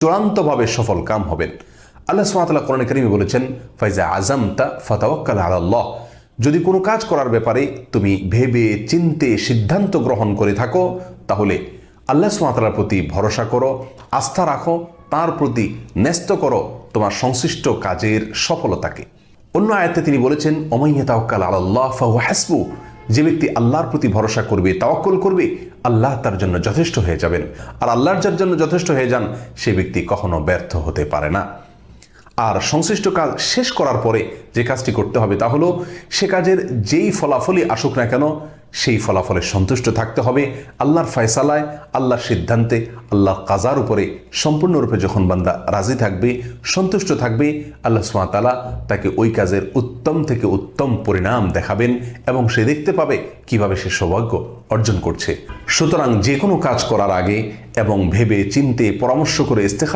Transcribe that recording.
চূড়ান্তভাবে সফল কাম হবেন। আল্লাহ সুবহানাহু ওয়া তাআলা কোরআনে কারীমে বলেছেন, ফাইজা আযামতা ফাতাওয়াক্কাল আলাল্লাহ। যদি কোনো কাজ করার ব্যাপারে তুমি ভেবে চিন্তে সিদ্ধান্ত গ্রহণ করে থাকো, তাহলে আল্লাহ সুবহানাহু ওয়া তাআলার প্রতি ভরসা করো, আস্থা রাখো, তার প্রতি ন্যস্ত করো তোমার সংশ্লিষ্ট কাজের সফলতাকে। অন্য আয়াতে তিনি বলেছেন, ওমান ইয়াতাওয়াক্কাল আলাল্লাহ ফাহুয়া হাসবু। যে ব্যক্তি আল্লাহর প্রতি ভরসা করবে, তাওয়াক্কুল করবে, আল্লাহ তার জন্য যথেষ্ট হয়ে যাবেন। আর আল্লাহর যার জন্য যথেষ্ট হয়ে যান, সে ব্যক্তি কখনো ব্যর্থ হতে পারে না। আর সংশ্লিষ্ট কাজ শেষ করার পরে যে কাজটি করতে হবে তা হলো, সে কাজের যেই ফলাফলই আসুক না কেন, সেই ফলাফলে সন্তুষ্ট থাকতে হবে। আল্লাহর ফয়সালায়, আল্লাহর সিদ্ধান্তে, আল্লাহর কাজার উপরে সম্পূর্ণরূপে যখন বান্দা রাজি থাকবে, সন্তুষ্ট থাকবে, আল্লাহ সুবহানাহু ওয়া তাআলা তাকে ওই কাজের উত্তম থেকে উত্তম পরিণাম দেখাবেন এবং সে দেখতে পাবে কিভাবে সে সৌভাগ্য অর্জন করছে। সুতরাং যে কোনো কাজ করার আগে এবং ভেবে চিন্তে পরামর্শ করে ইস্তেখারা